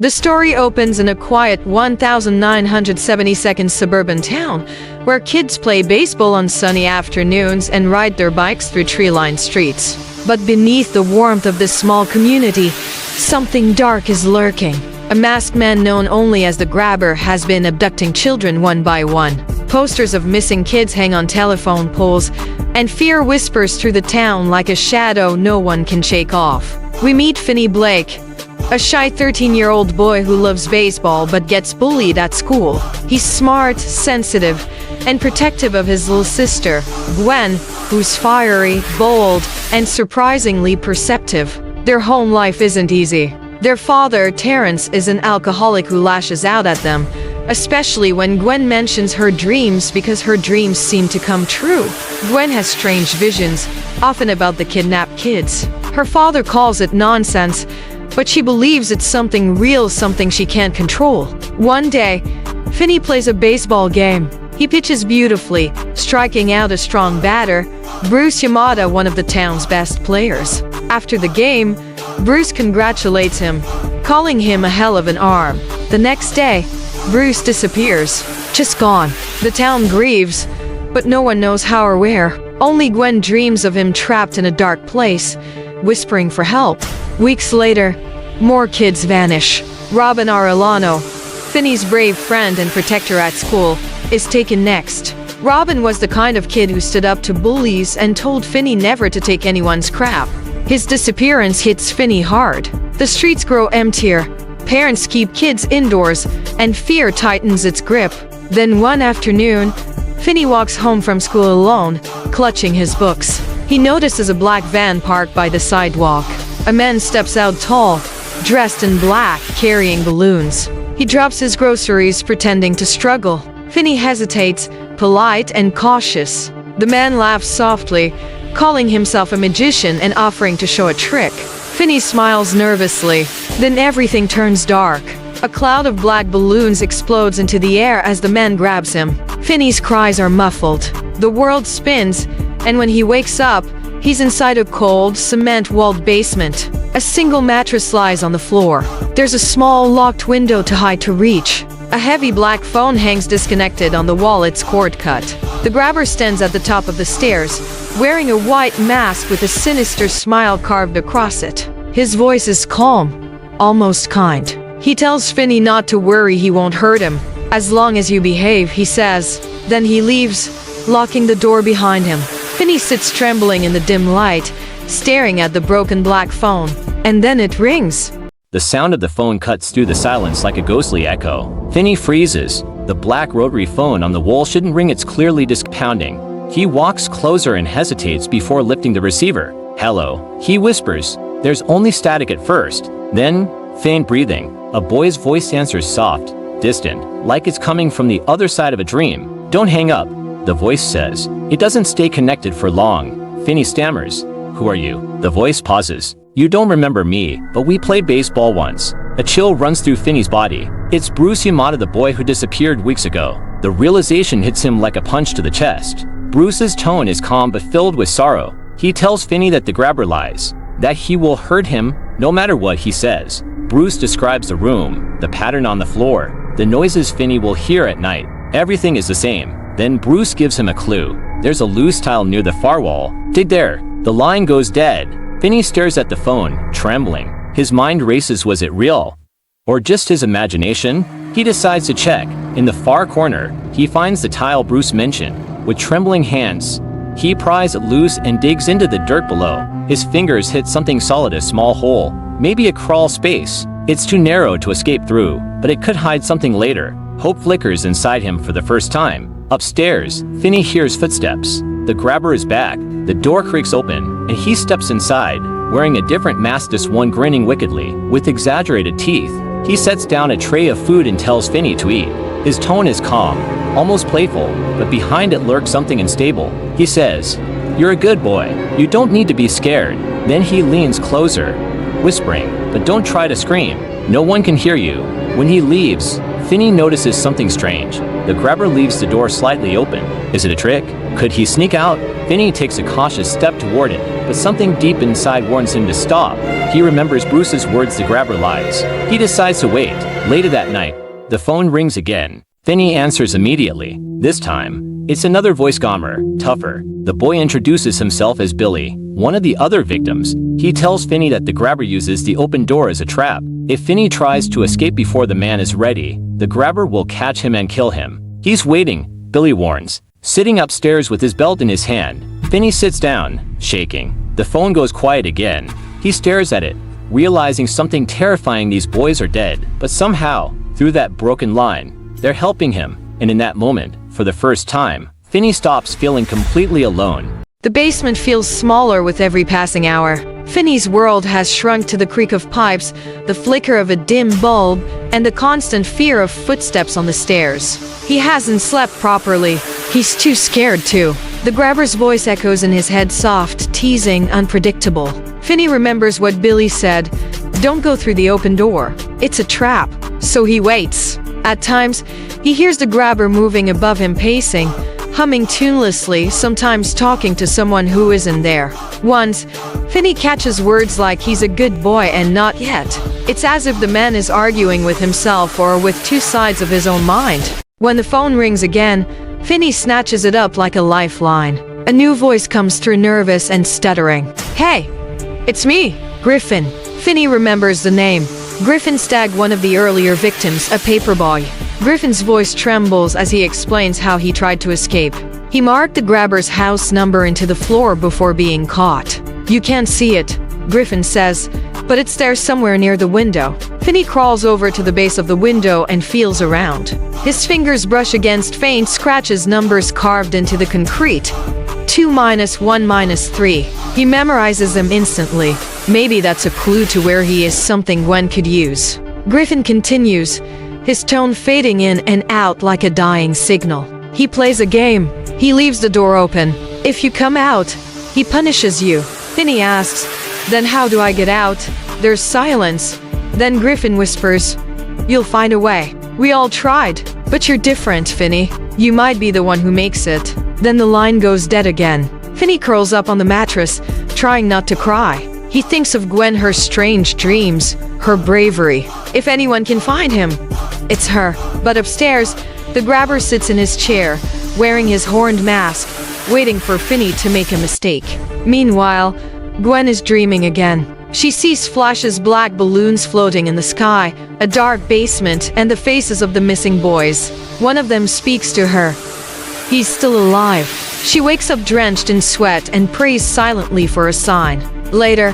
The story opens in a quiet 1,972nd suburban town, where kids play baseball on sunny afternoons and ride their bikes through tree-lined streets. But beneath the warmth of this small community, something dark is lurking. A masked man known only as the Grabber has been abducting children one by one. Posters of missing kids hang on telephone poles, and fear whispers through the town like a shadow no one can shake off. We meet Finney Blake, a shy 13-year-old boy who loves baseball but gets bullied at school. He's smart, sensitive, and protective of his little sister, Gwen, who's fiery, bold, and surprisingly perceptive. Their home life isn't easy. Their father, Terrence, is an alcoholic who lashes out at them, especially when Gwen mentions her dreams because her dreams seem to come true. Gwen has strange visions, often about the kidnapped kids. Her father calls it nonsense, but she believes it's something real, something she can't control. One day, Finney plays a baseball game. He pitches beautifully, striking out a strong batter, Bruce Yamada, one of the town's best players. After the game, Bruce congratulates him, calling him a hell of an arm. The next day, Bruce disappears, just gone. The town grieves, but no one knows how or where. Only Gwen dreams of him trapped in a dark place, whispering for help. Weeks later, more kids vanish. Robin Arellano, Finney's brave friend and protector at school, is taken next. Robin was the kind of kid who stood up to bullies and told Finney never to take anyone's crap. His disappearance hits Finney hard. The streets grow emptier, parents keep kids indoors, and fear tightens its grip. Then one afternoon, Finney walks home from school alone, clutching his books. He notices a black van parked by the sidewalk. A man steps out tall, dressed in black, carrying balloons. He drops his groceries, pretending to struggle. Finney hesitates, polite and cautious. The man laughs softly, calling himself a magician and offering to show a trick. Finney smiles nervously. Then everything turns dark. A cloud of black balloons explodes into the air as the man grabs him. Finney's cries are muffled. The world spins, and when he wakes up, he's inside a cold, cement-walled basement. A single mattress lies on the floor. There's a small, locked window to hide to reach. A heavy black phone hangs disconnected on the wall, its cord cut. The Grabber stands at the top of the stairs, wearing a white mask with a sinister smile carved across it. His voice is calm, almost kind. He tells Finney not to worry, he won't hurt him. As long as you behave, he says. Then he leaves, locking the door behind him. Finney sits trembling in the dim light, staring at the broken black phone. And then it rings. The sound of the phone cuts through the silence like a ghostly echo. Finney freezes. The black rotary phone on the wall shouldn't ring, it's clearly disc pounding. He walks closer and hesitates before lifting the receiver. "Hello," he whispers. There's only static at first, then faint breathing. A boy's voice answers, soft, distant, like it's coming from the other side of a dream. "Don't hang up," the voice says. It doesn't stay connected for long. Finney stammers. "Who are you?" The voice pauses. "You don't remember me, but we played baseball once." A chill runs through Finney's body. It's Bruce Yamada, the boy who disappeared weeks ago. The realization hits him like a punch to the chest. Bruce's tone is calm but filled with sorrow. He tells Finney that the Grabber lies, that he will hurt him no matter what he says. Bruce describes the room, the pattern on the floor, the noises Finney will hear at night. Everything is the same. Then Bruce gives him a clue. There's a loose tile near the far wall. "Dig there." The line goes dead. Finney stares at the phone, trembling. His mind races. Was it real? Or just his imagination? He decides to check. In the far corner, he finds the tile Bruce mentioned. With trembling hands, he pries it loose and digs into the dirt below. His fingers hit something solid, a small hole, maybe a crawl space. It's too narrow to escape through, but it could hide something later. Hope flickers inside him for the first time. Upstairs, Finney hears footsteps. The Grabber is back. The door creaks open, and he steps inside, wearing a different mask, this one grinning wickedly, with exaggerated teeth. He sets down a tray of food and tells Finney to eat. His tone is calm, almost playful, but behind it lurks something unstable. He says, "You're a good boy. You don't need to be scared." Then he leans closer, whispering, "But don't try to scream. No one can hear you." When he leaves, Finney notices something strange. The Grabber leaves the door slightly open. Is it a trick? Could he sneak out? Finney takes a cautious step toward it, but something deep inside warns him to stop. He remembers Bruce's words the grabber lies. He decides to wait. Later that night, the phone rings again. Finney answers immediately. This time, it's another voice calmer, tougher. The boy introduces himself as Billy, one of the other victims. He tells Finney that the grabber uses the open door as a trap. If Finney tries to escape before the man is ready, the grabber will catch him and kill him. He's waiting, Billy warns, sitting upstairs with his belt in his hand. Finney sits down, shaking. The phone goes quiet again. He stares at it, realizing something terrifying. These boys are dead, but somehow, through that broken line, they're helping him. And in that moment, for the first time, Finney stops feeling completely alone. The basement feels smaller with every passing hour. Finney's world has shrunk to the creak of pipes, the flicker of a dim bulb, and the constant fear of footsteps on the stairs. He hasn't slept properly. He's too scared to. The grabber's voice echoes in his head, soft, teasing, unpredictable. Finney remembers what Billy said, "Don't go through the open door. It's a trap." So he waits. At times, he hears the grabber moving above him, pacing, humming tunelessly, sometimes talking to someone who isn't there. Once, Finney catches words like "he's a good boy" and "not yet." It's as if the man is arguing with himself or with two sides of his own mind. When the phone rings again, Finney snatches it up like a lifeline. A new voice comes through, nervous and stuttering. "Hey, it's me, Griffin." Finney remembers the name. Griffin Stagg, one of the earlier victims, a paperboy. Griffin's voice trembles as he explains how he tried to escape. He marked the grabber's house number into the floor before being caught. "You can't see it," Griffin says, "but it's there somewhere near the window." Finney crawls over to the base of the window and feels around. His fingers brush against faint scratches, numbers carved into the concrete. 2-1-3. He memorizes them instantly. Maybe that's a clue to where he is, something Gwen could use. Griffin continues, his tone fading in and out like a dying signal. He plays a game. He leaves the door open. "If you come out, he punishes you." Finney asks, "Then how do I get out?" There's silence. Then Griffin whispers, "You'll find a way. We all tried. But you're different, Finney. You might be the one who makes it." Then the line goes dead again. Finney curls up on the mattress, trying not to cry. He thinks of Gwen, her strange dreams, her bravery. If anyone can find him, it's her. But upstairs, the grabber sits in his chair, wearing his horned mask, waiting for Finney to make a mistake. Meanwhile, Gwen is dreaming again. She sees flashes, black balloons floating in the sky, a dark basement, and the faces of the missing boys. One of them speaks to her. He's still alive. She wakes up drenched in sweat and prays silently for a sign. Later,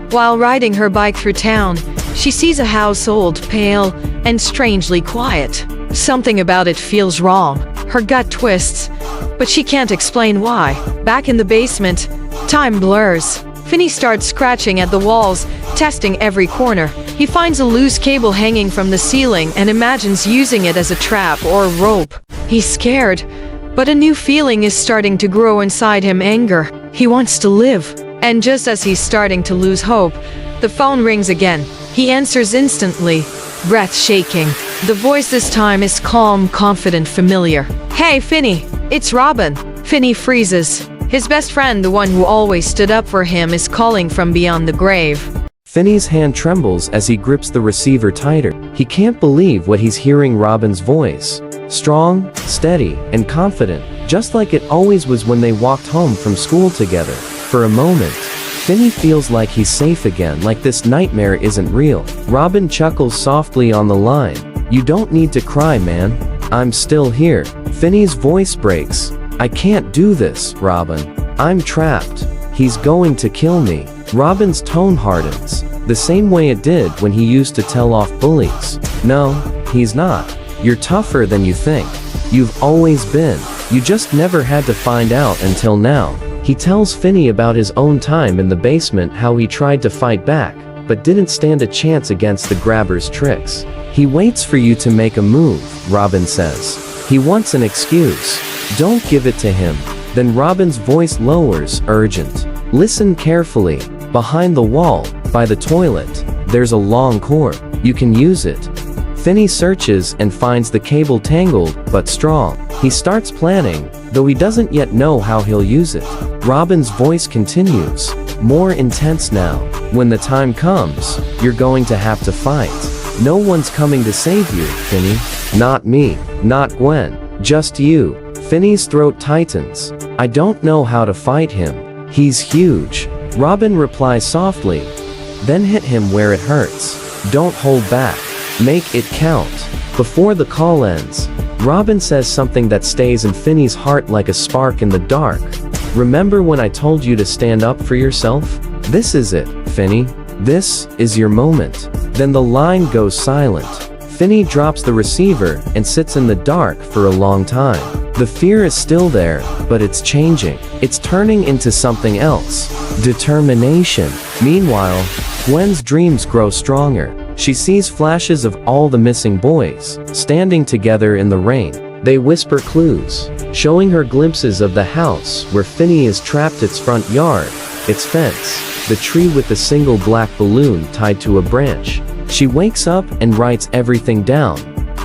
while riding her bike through town, she sees a house old, pale, and strangely quiet. Something about it feels wrong. Her gut twists, but she can't explain why. Back in the basement, time blurs. Finney starts scratching at the walls, testing every corner. He finds a loose cable hanging from the ceiling and imagines using it as a trap or a rope. He's scared, but a new feeling is starting to grow inside him, anger. He wants to live. And just as he's starting to lose hope, the phone rings again. He answers instantly, breath shaking. The voice this time is calm, confident, familiar. "Hey, Finney, it's Robin." Finney freezes. His best friend, the one who always stood up for him, is calling from beyond the grave. Finney's hand trembles as he grips the receiver tighter. He can't believe what he's hearing. Robin's voice. Strong, steady, and confident, just like it always was when they walked home from school together. For a moment, Finney feels like he's safe again, like this nightmare isn't real. Robin chuckles softly on the line. "You don't need to cry, man. I'm still here." Finney's voice breaks. "I can't do this, Robin. I'm trapped. He's going to kill me." Robin's tone hardens, the same way it did when he used to tell off bullies. "No, he's not. You're tougher than you think. You've always been. You just never had to find out until now." He tells Finney about his own time in the basement, how he tried to fight back, but didn't stand a chance against the grabber's tricks. "He waits for you to make a move," Robin says. "He wants an excuse. Don't give it to him." Then Robin's voice lowers, urgent. "Listen carefully. Behind the wall, by the toilet, there's a long cord. You can use it." Finney searches and finds the cable tangled, but strong. He starts planning, though he doesn't yet know how he'll use it. Robin's voice continues. more intense now. When the time comes, you're going to have to fight. No one's coming to save you, Finney. Not me, not Gwen, just you. Finney's throat tightens. I don't know how to fight him. He's huge. Robin replies softly. Then hit him where it hurts. Don't hold back. Make it count. Before the call ends, Robin says something that stays in Finney's heart like a spark in the dark. Remember when I told you to stand up for yourself? This is it, Finney. This is your moment. Then the line goes silent. Finney drops the receiver and sits in the dark for a long time. The fear is still there, but it's changing. It's turning into something else. Determination. Meanwhile, Gwen's dreams grow stronger. She sees flashes of all the missing boys, standing together in the rain. They whisper clues, showing her glimpses of the house where Finney is trapped, its front yard, its fence, the tree with the single black balloon tied to a branch. She wakes up and writes everything down,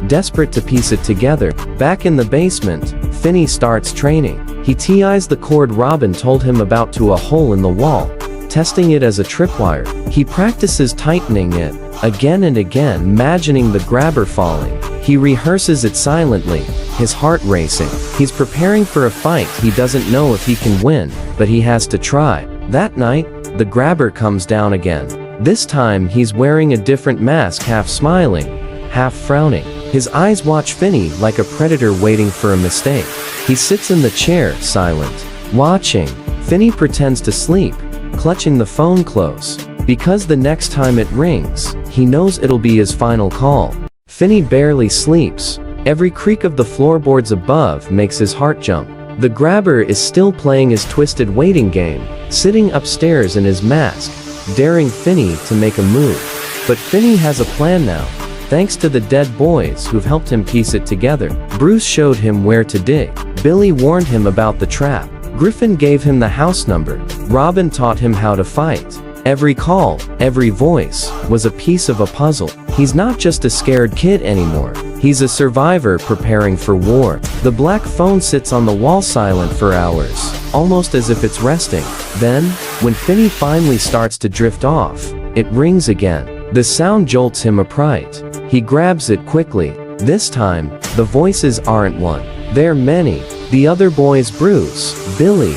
desperate to piece it together. Back in the basement, Finney starts training. He ties the cord Robin told him about to a hole in the wall, testing it as a tripwire. He practices tightening it, again and again, imagining the grabber falling. He rehearses it silently, his heart racing. He's preparing for a fight he doesn't know if he can win, but he has to try. That night, the grabber comes down again. This time he's wearing a different mask, half smiling, half frowning. His eyes watch Finney like a predator waiting for a mistake. He sits in the chair, silent, watching. Finney pretends to sleep, clutching the phone close, because the next time it rings, he knows it'll be his final call. Finney barely sleeps. Every creak of the floorboards above makes his heart jump. The grabber is still playing his twisted waiting game, sitting upstairs in his mask, daring Finney to make a move. But Finney has a plan now, thanks to the dead boys who've helped him piece it together. Bruce showed him where to dig. Billy warned him about the trap. Griffin gave him the house number. Robin taught him how to fight. Every call, every voice, was a piece of a puzzle. He's not just a scared kid anymore. He's a survivor preparing for war. The black phone sits on the wall silent for hours, almost as if it's resting. Then, when Finney finally starts to drift off, it rings again. The sound jolts him upright. He grabs it quickly. This time, the voices aren't one. They're many. The other boys, Bruce, Billy,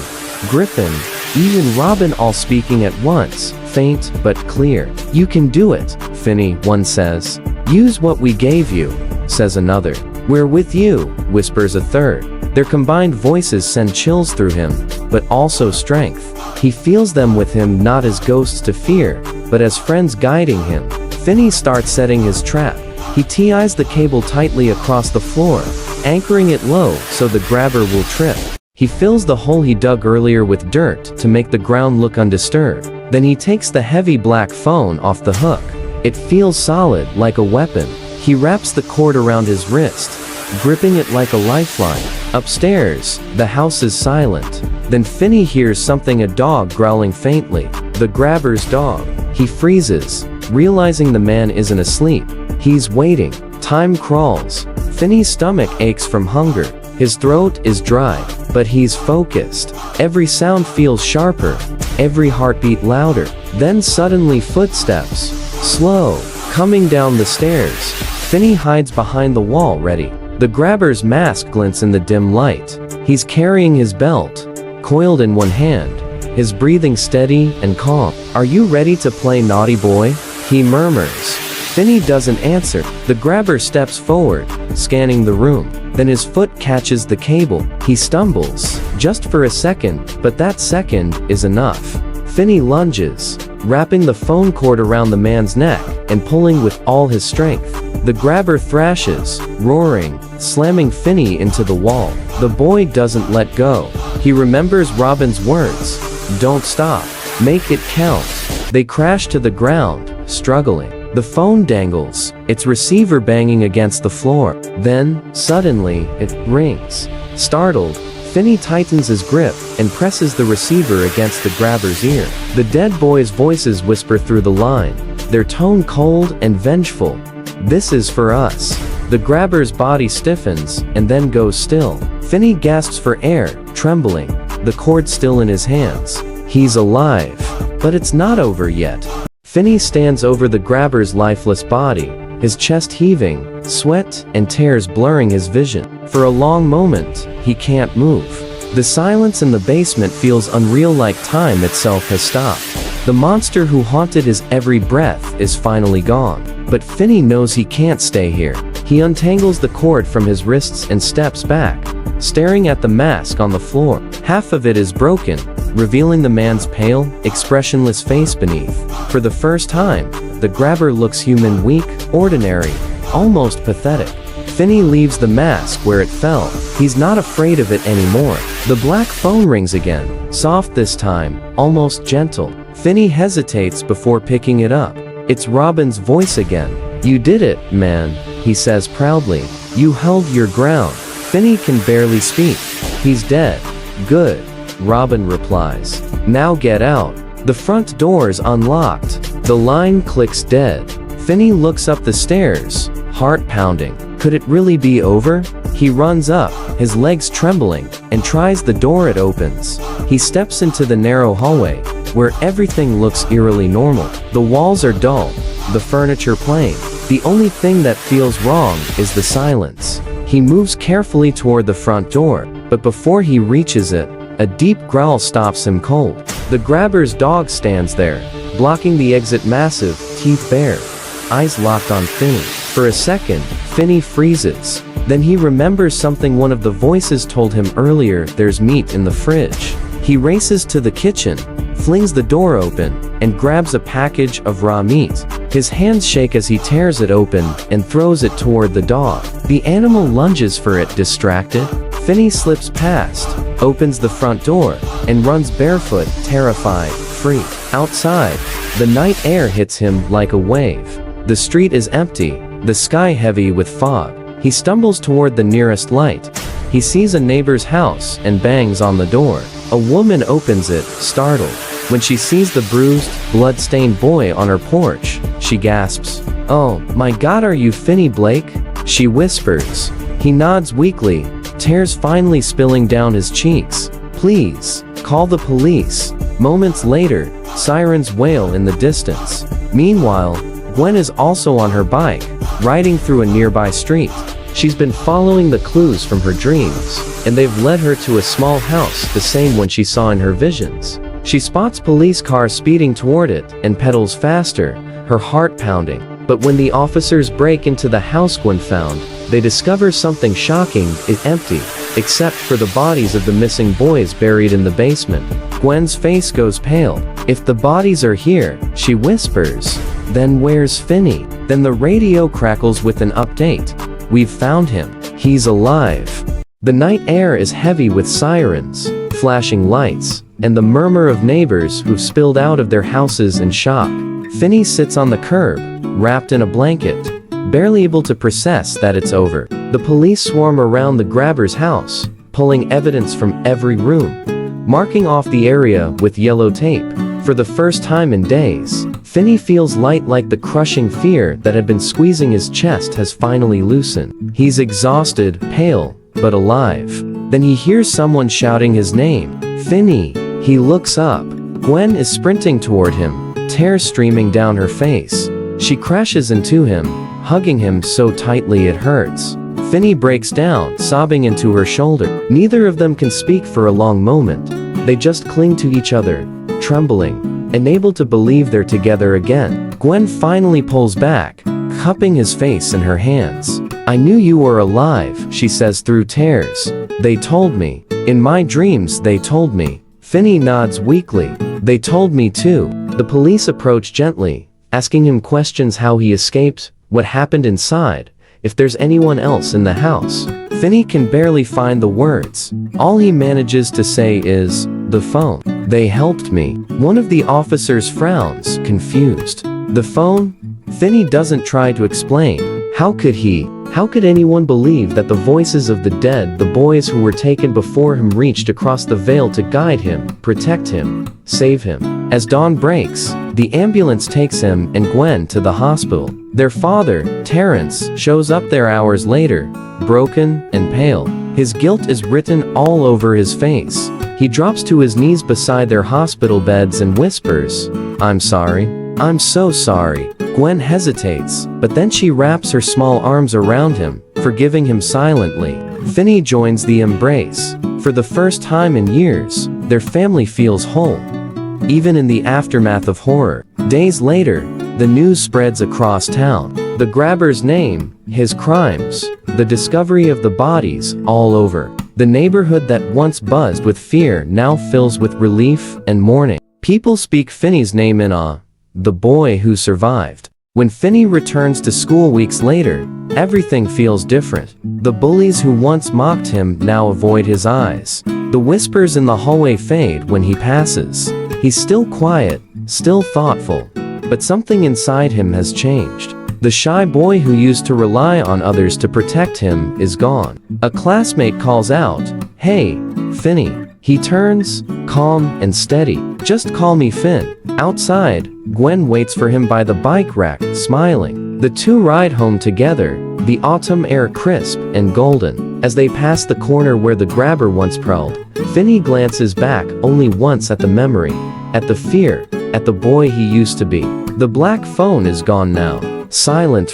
Griffin, even Robin, all speaking at once, faint but clear. You can do it, Finney, one says. Use what we gave you, says another. We're with you, whispers a third. Their combined voices send chills through him, but also strength. He feels them with him not as ghosts to fear, but as friends guiding him. Finney starts setting his trap. He ties the cable tightly across the floor, anchoring it low so the grabber will trip. He fills the hole he dug earlier with dirt to make the ground look undisturbed. Then he takes the heavy black phone off the hook. It feels solid, like a weapon. He wraps the cord around his wrist, gripping it like a lifeline. Upstairs, the house is silent. Then Finney hears something, a dog growling faintly. The grabber's dog. He freezes, realizing the man isn't asleep. He's waiting. Time crawls. Finney's stomach aches from hunger. His throat is dry, but he's focused. Every sound feels sharper, every heartbeat louder. Then suddenly footsteps, slow, coming down the stairs. Finney hides behind the wall, ready. The grabber's mask glints in the dim light. He's carrying his belt, coiled in one hand, his breathing steady and calm. Are you ready to play naughty boy? He murmurs. Finney doesn't answer. The grabber steps forward, scanning the room. Then his foot catches the cable. He stumbles, just for a second, but that second is enough. Finney lunges, wrapping the phone cord around the man's neck and pulling with all his strength. The grabber thrashes, roaring, slamming Finney into the wall. The boy doesn't let go. He remembers Robin's words. Don't stop. Make it count. They crash to the ground, struggling. The phone dangles, its receiver banging against the floor. Then, suddenly, it rings. Startled, Finney tightens his grip and presses the receiver against the grabber's ear. The dead boys' voices whisper through the line, their tone cold and vengeful. This is for us. The grabber's body stiffens and then goes still. Finney gasps for air, trembling, the cord still in his hands. He's alive. But it's not over yet. Finney stands over the grabber's lifeless body, his chest heaving, sweat and tears blurring his vision. For a long moment, he can't move. The silence in the basement feels unreal, like time itself has stopped. The monster who haunted his every breath is finally gone. But Finney knows he can't stay here. He untangles the cord from his wrists and steps back, staring at the mask on the floor. Half of it is broken, revealing the man's pale, expressionless face beneath. For the first time, the grabber looks human, weak, ordinary, almost pathetic. Finney leaves the mask where it fell. He's not afraid of it anymore. The black phone rings again, soft this time, almost gentle. Finney hesitates before picking it up. It's Robin's voice again. "You did it, man," he says proudly. "You held your ground." Finney can barely speak. "He's dead." "Good," Robin replies. "Now get out." The front door's unlocked. The line clicks dead. Finney looks up the stairs, heart pounding. Could it really be over? He runs up, his legs trembling, and tries the door. It opens. He steps into the narrow hallway, where everything looks eerily normal. The walls are dull, the furniture plain. The only thing that feels wrong is the silence. He moves carefully toward the front door, but before he reaches it, a deep growl stops him cold. The grabber's dog stands there, blocking the exit, massive, teeth bare, eyes locked on Finney. For a second, Finney freezes. Then he remembers something one of the voices told him earlier: there's meat in the fridge. He races to the kitchen, flings the door open, and grabs a package of raw meat. His hands shake as he tears it open and throws it toward the dog. The animal lunges for it, distracted. Finney slips past, opens the front door, and runs barefoot, terrified, free. Outside, the night air hits him like a wave. The street is empty, the sky heavy with fog. He stumbles toward the nearest light. He sees a neighbor's house and bangs on the door. A woman opens it, startled. When she sees the bruised, blood-stained boy on her porch, she gasps, "Oh, my God, are you Finney Blake?" she whispers. He nods weakly, tears finally spilling down his cheeks. "Please, call the police." Moments later, sirens wail in the distance. Meanwhile, Gwen is also on her bike, riding through a nearby street. She's been following the clues from her dreams, and they've led her to a small house, the same one she saw in her visions. She spots police cars speeding toward it and pedals faster, her heart pounding. But when the officers break into the house Gwen found, they discover something shocking: it's empty, except for the bodies of the missing boys buried in the basement. Gwen's face goes pale. "If the bodies are here," she whispers, "then where's Finney?" Then the radio crackles with an update. "We've found him. He's alive." The night air is heavy with sirens, flashing lights, and the murmur of neighbors who've spilled out of their houses in shock. Finney sits on the curb, wrapped in a blanket, barely able to process that it's over. The police swarm around the grabber's house, pulling evidence from every room, marking off the area with yellow tape. For the first time in days, Finney feels light, like the crushing fear that had been squeezing his chest has finally loosened. He's exhausted, pale, but alive. Then he hears someone shouting his name, "Finney!" He looks up. Gwen is sprinting toward him, tears streaming down her face. She crashes into him, hugging him so tightly it hurts. Finney breaks down, sobbing into her shoulder. Neither of them can speak for a long moment. They just cling to each other, trembling, unable to believe they're together again. Gwen finally pulls back, cupping his face in her hands. "I knew you were alive," she says through tears. "They told me. In my dreams they told me." Finney nods weakly. "They told me too." The police approach gently, asking him questions: how he escaped, what happened inside, if there's anyone else in the house. Finney can barely find the words. All he manages to say is, "The phone. They helped me." One of the officers frowns, confused. "The phone?" Finney doesn't try to explain. How could he? How could anyone believe that the voices of the dead, the boys who were taken before him, reached across the veil to guide him, protect him, save him? As dawn breaks, the ambulance takes him and Gwen to the hospital. Their father, Terrence, shows up there hours later, broken and pale. His guilt is written all over his face. He drops to his knees beside their hospital beds and whispers, "I'm sorry. I'm so sorry." Gwen hesitates, but then she wraps her small arms around him, forgiving him silently. Finney joins the embrace. For the first time in years, their family feels whole. Even in the aftermath of horror. Days later, the news spreads across town. The grabber's name, his crimes, the discovery of the bodies, all over. The neighborhood that once buzzed with fear now fills with relief and mourning. People speak Finney's name in awe, the boy who survived. When Finney returns to school weeks later, everything feels different. The bullies who once mocked him now avoid his eyes. The whispers in the hallway fade when he passes. He's still quiet, still thoughtful, but something inside him has changed. The shy boy who used to rely on others to protect him is gone. A classmate calls out, "Hey, Finney." He turns, calm and steady. "Just call me Finn." Outside, Gwen waits for him by the bike rack, smiling. The two ride home together, the autumn air crisp and golden. As they pass the corner where the grabber once prowled, Finney glances back only once at the memory, at the fear, at the boy he used to be. The black phone is gone now, silent.